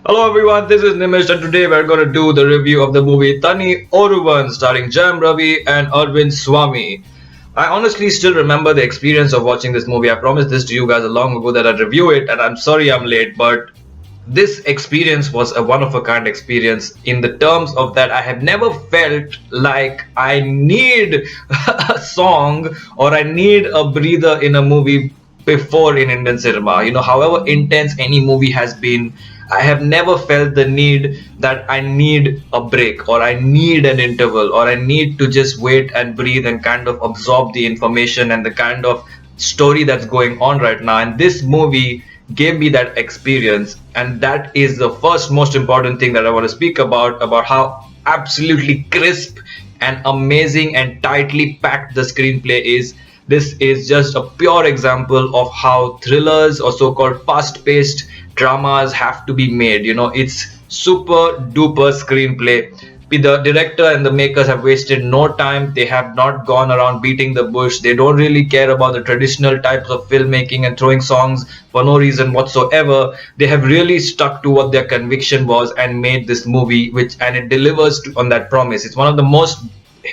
Hello everyone, this is Nimish and today we're going to do the review of the movie Thani Oruvan starring Jam Ravi and Arvind Swamy. I honestly still remember the experience of watching this movie. I promised this to you guys a long ago that I'd review it, and I'm sorry I'm late, but this experience was a one of a kind experience in the terms of that I have never felt like I need a song or I need a breather in a movie before in Indian cinema. However intense any movie has been, I have never felt the need that I need a break or I need an interval or I need to just wait and breathe and kind of absorb the information and the kind of story that's going on right now. And this movie gave me that experience, and that is the first most important thing that I want to speak about how absolutely crisp and amazing and tightly packed the screenplay is. This is just a pure example of how thrillers or so-called fast-paced dramas have to be made. It's super duper screenplay. The director and the makers have wasted no time. They have not gone around beating the bush. They don't really care about the traditional types of filmmaking and throwing songs for no reason whatsoever. They have really stuck to what their conviction was and made this movie, and it delivers on that promise. It's one of the most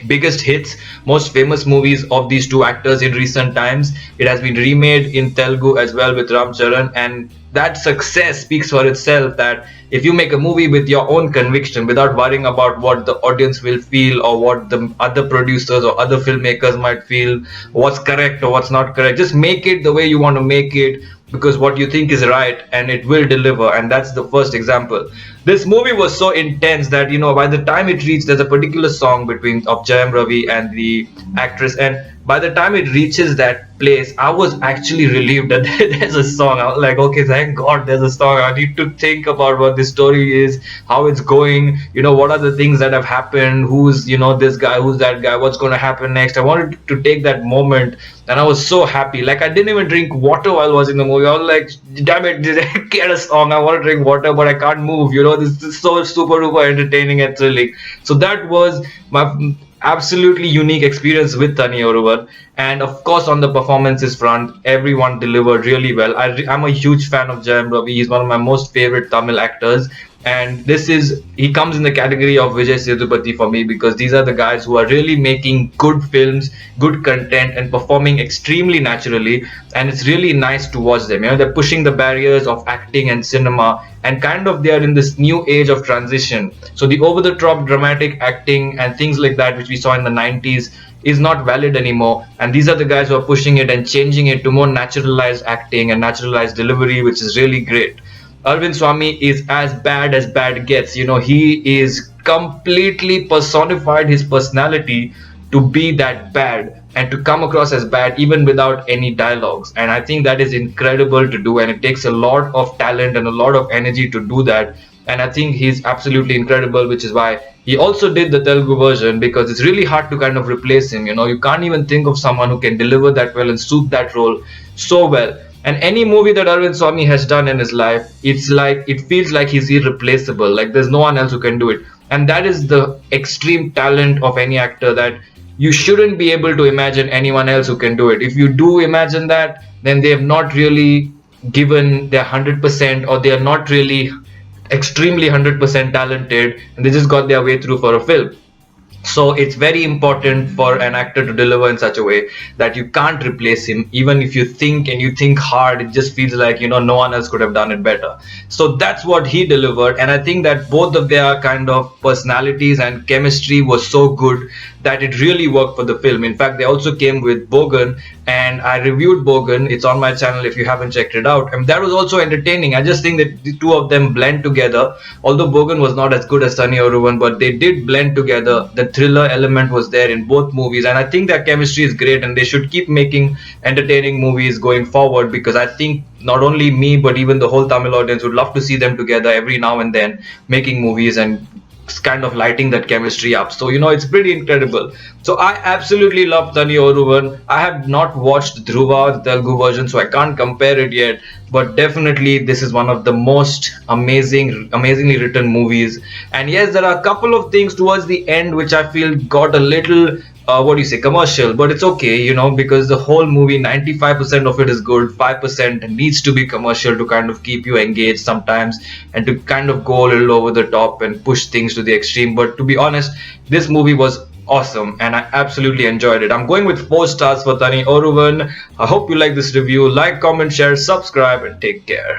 biggest hits, most famous movies of these two actors in recent times. It has been remade in Telugu as well with Ram Charan, and that success speaks for itself. That if you make a movie with your own conviction without worrying about what the audience will feel or what the other producers or other filmmakers might feel, what's correct or what's not correct, just make it the way you want to make it because what you think is right, and it will deliver. And that's the first example. This movie was so intense that by the time it reached, there's a particular song between of Jayam Ravi and the actress, and by the time it reaches that place, I was actually relieved that there's a song. I was like, okay, thank God there's a song. I need to think about what the story is, how it's going, what are the things that have happened, who's, this guy, who's that guy, what's going to happen next. I wanted to take that moment, and I was so happy. Like, I didn't even drink water while watching the movie. I was like, damn it, did I get a song? I want to drink water, but I can't move. This is so super duper entertaining and thrilling. So that was my absolutely unique experience with Thani Oruvan. And of course, on the performances front, everyone delivered really well. I'm a huge fan of Jayam Ravi. He's one of my most favorite Tamil actors. And he comes in the category of Vijay Sethupathi for me, because these are the guys who are really making good films, good content, and performing extremely naturally. And it's really nice to watch them. They're pushing the barriers of acting and cinema, and kind of they are in this new age of transition. So the over-the-top dramatic acting and things like that, which we saw in the 90s, is not valid anymore. And these are the guys who are pushing it and changing it to more naturalized acting and naturalized delivery, which is really great. Arvind Swamy is as bad gets. He is completely personified his personality to be that bad and to come across as bad even without any dialogues. And I think that is incredible to do, and it takes a lot of talent and a lot of energy to do that. And I think he's absolutely incredible, which is why he also did the Telugu version, because it's really hard to kind of replace him. You can't even think of someone who can deliver that well and suit that role so well. And any movie that Arvind Swamy has done in his life, it feels like he's irreplaceable. Like there's no one else who can do it. And that is the extreme talent of any actor, that you shouldn't be able to imagine anyone else who can do it. If you do imagine that, then they have not really given their 100%, or they are not really extremely 100% talented, and they just got their way through for a film. So it's very important for an actor to deliver in such a way that you can't replace him. Even if you think and you think hard, it just feels like no one else could have done it better. So that's what he delivered, and I think that both of their kind of personalities and chemistry was so good that it really worked for the film. In fact, they also came with Bogan, and I reviewed Bogan. It's on my channel if you haven't checked it out, and that was also entertaining. I just think that the two of them blend together. Although Bogan was not as good as Thani Oruvan, but they did blend together. The thriller element was there in both movies, and I think their chemistry is great, and they should keep making entertaining movies going forward, because I think not only me but even the whole Tamil audience would love to see them together every now and then making movies and kind of lighting that chemistry up. So it's pretty incredible. So I absolutely love Thani Oruvan. I have not watched Dhruva, the Telugu version, so I can't compare it yet, but definitely this is one of the most amazingly written movies. And yes, there are a couple of things towards the end which I feel got a little what do you say, commercial, but it's okay, because the whole movie, 95% of it is good, 5% needs to be commercial to kind of keep you engaged sometimes and to kind of go a little over the top and push things to the extreme. But to be honest, this movie was awesome and I absolutely enjoyed it. I'm going with 4 stars for Thani Oruvan. I hope you like this review. Like, comment, share, subscribe, and take care.